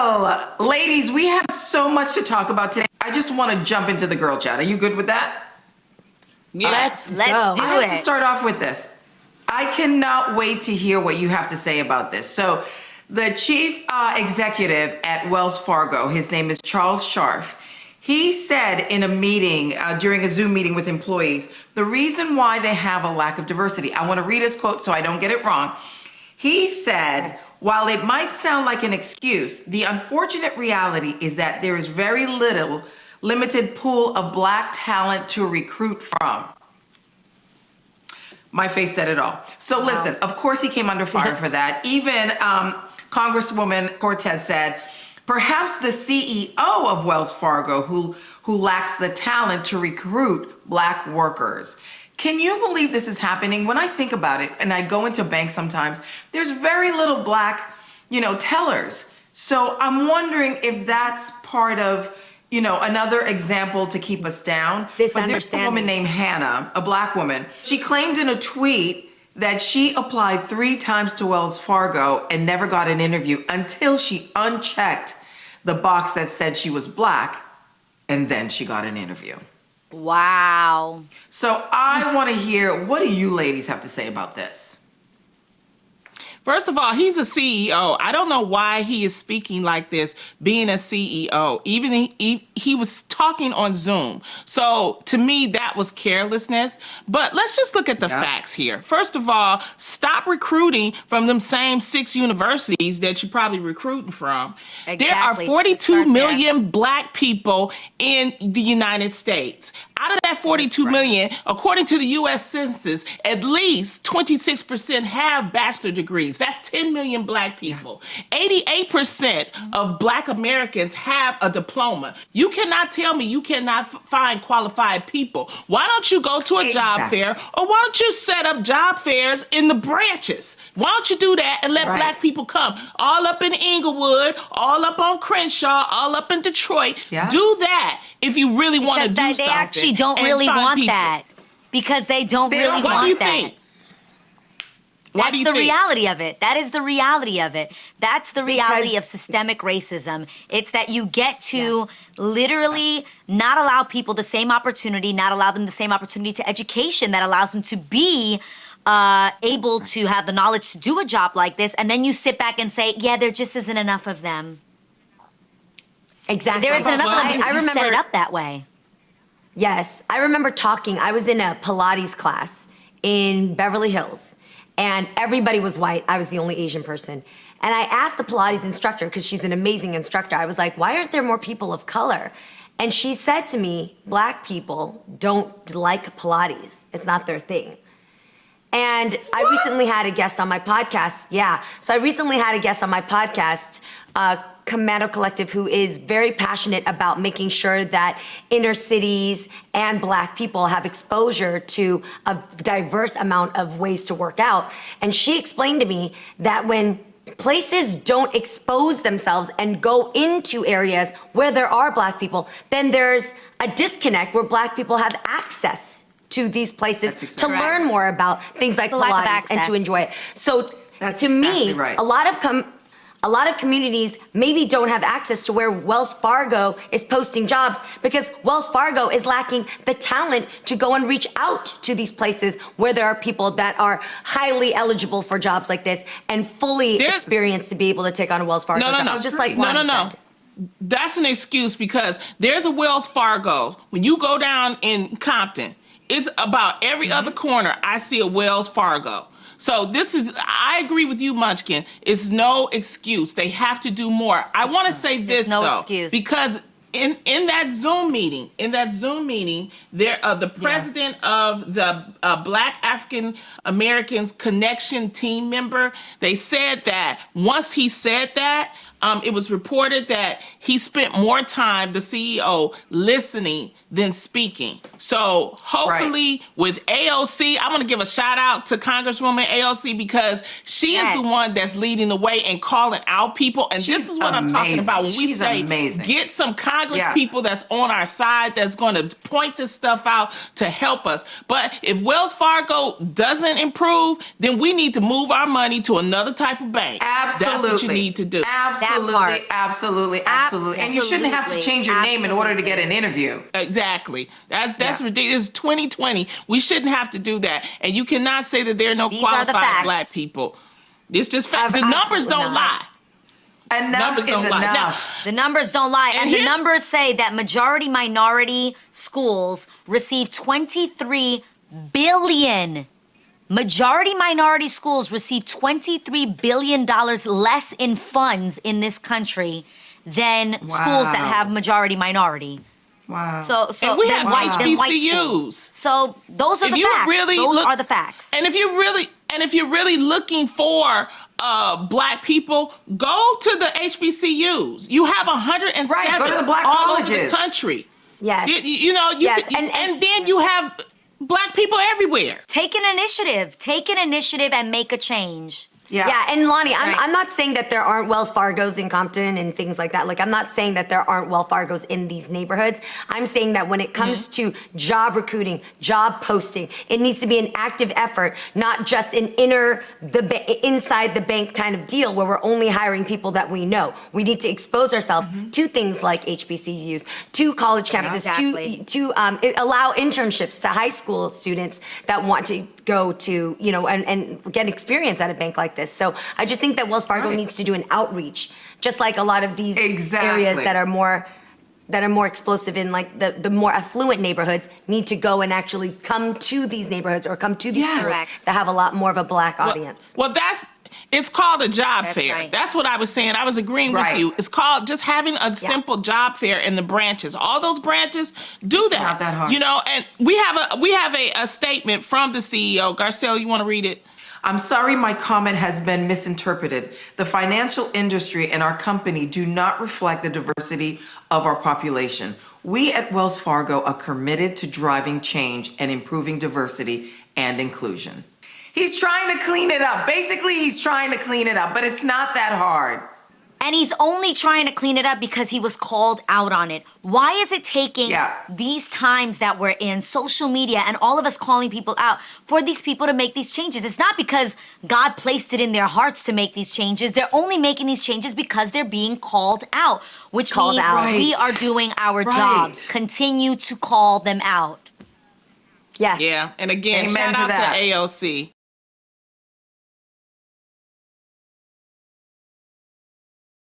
Well, ladies, we have so much to talk about today. I just want to jump into the girl chat. Are you good with that? Yeah. Let's do I have it. to start off with this. I cannot wait to hear what you have to say about this. So the chief executive at Wells Fargo, his name is Charles Scharf. He said in a meeting, during a Zoom meeting with employees, the reason why they have a lack of diversity. I want to read his quote so I don't get it wrong. He said, while it might sound like an excuse, the unfortunate reality is that there is very limited pool of black talent to recruit from. My face said it all. So listen, of course he came under fire for that. Even Congresswoman Cortez said, perhaps the CEO of Wells Fargo who lacks the talent to recruit black workers. Can you believe this is happening? When I think about it, and I go into banks sometimes, there's very little black, tellers. So I'm wondering if that's part of, another example to keep us down. But there's a woman named Hannah, a black woman. She claimed in a tweet that she applied 3 times to Wells Fargo and never got an interview until she unchecked the box that said she was black, and then she got an interview. Wow. So I want to hear, what do you ladies have to say about this? First of all, he's a CEO. I don't know why he is speaking like this, being a CEO. Even he was talking on Zoom. So to me, that was carelessness. But let's just look at the facts here. First of all, stop recruiting from them same 6 universities that you're probably recruiting from. Exactly. There are 42 million black people in the United States. Out of that 42 million, according to the U.S. Census, at least 26% have bachelor degrees. That's 10 million black people. 88% of black Americans have a diploma. You cannot tell me you cannot find qualified people. Why don't you go to a job fair, or why don't you set up job fairs in the branches? Why don't you do that and let black people come? All up in Inglewood, all up on Crenshaw, all up in Detroit. Yeah. Do that if you really want to do something. They actually don't really want that. Because they don't really want that. That's the reality of it. That is the reality of it. That's the reality of systemic racism. It's that you get to literally not allow people the same opportunity, not allow them the same opportunity to education that allows them to be able to have the knowledge to do a job like this. And then you sit back and say, yeah, there just isn't enough of them. Exactly. There isn't enough of them because you set it up that way. Yes. I remember I was in a Pilates class in Beverly Hills, and everybody was white. I was the only Asian person. And I asked the Pilates instructor, because she's an amazing instructor, I was like, why aren't there more people of color? And she said to me, black people don't like Pilates. It's not their thing. And I recently had a guest on my podcast. Yeah. So I recently had a guest on my podcast, Commando Collective, who is very passionate about making sure that inner cities and black people have exposure to a diverse amount of ways to work out. And she explained to me that when places don't expose themselves and go into areas where there are black people, then there's a disconnect where black people have access to these places to learn more about things like Pilates and to enjoy it. So to me, a lot of communities maybe don't have access to where Wells Fargo is posting jobs, because Wells Fargo is lacking the talent to go and reach out to these places where there are people that are highly eligible for jobs like this and fully experienced to be able to take on a Wells Fargo job. It's just like No. That's an excuse, because there's a Wells Fargo. When you go down in Compton, it's about every other corner I see a Wells Fargo. So I agree with you, Munchkin. It's no excuse. They have to do more. I want to say this, though, because in that Zoom meeting, the president of the Black African Americans Connection team member, they said that once he said that, it was reported that he spent more time, the CEO, listening than speaking. So hopefully with AOC, I want to give a shout out to Congresswoman AOC, because she is the one that's leading the way and calling out people. And this is what I'm talking about when we say get some Congress people that's on our side, that's going to point this stuff out to help us. But if Wells Fargo doesn't improve, then we need to move our money to another type of bank. Absolutely. That's what you need to do. Absolutely. Absolutely, absolutely. And you shouldn't have to change your name in order to get an interview. Exactly. That's ridiculous. It's 2020. We shouldn't have to do that. And you cannot say that there are no qualified black people. It's just fact. The numbers don't lie. Enough is enough. Now, the numbers don't lie. And the numbers say that majority minority schools receive $23 billion. Majority minority schools receive $23 billion less in funds in this country than schools that have majority minority. Wow. So and we have HBCUs. So those are the facts. Those are the facts. And if you're really looking for black people, go to the HBCUs. You have 107 go to the black all colleges over the country. Yes. And then you have black people everywhere. Take an initiative and make a change. Yeah, and Lonnie, I'm not saying that there aren't Wells Fargos in Compton and things like that. Like, I'm not saying that there aren't Wells Fargos in these neighborhoods. I'm saying that when it comes to job recruiting, job posting, it needs to be an active effort, not just an inside the bank kind of deal where we're only hiring people that we know. We need to expose ourselves to things like HBCUs, to college campuses, to allow internships to high school students that want to go to, and get experience at a bank like this. So I just think that Wells Fargo needs to do an outreach, just like a lot of these areas that are more explosive in like the more affluent neighborhoods need to go and actually come to these neighborhoods or come to these schools that have a lot more of a black audience. Well, it's called a job fair. Right. That's what I was saying. I was agreeing with you. It's called just having a simple job fair in the branches. All those branches do that. Not that hard. And we have a statement from the CEO. Garcelle, you want to read it? I'm sorry my comment has been misinterpreted. The financial industry and our company do not reflect the diversity of our population. We at Wells Fargo are committed to driving change and improving diversity and inclusion. He's trying to clean it up. Basically, he's trying to clean it up, but it's not that hard. And he's only trying to clean it up because he was called out on it. Why is it taking these times that we're in, social media, and all of us calling people out for these people to make these changes? It's not because God placed it in their hearts to make these changes. They're only making these changes because they're being called out, which means we are doing our jobs. Continue to call them out. Yes. Yeah. And again, Amen shout out that. to AOC.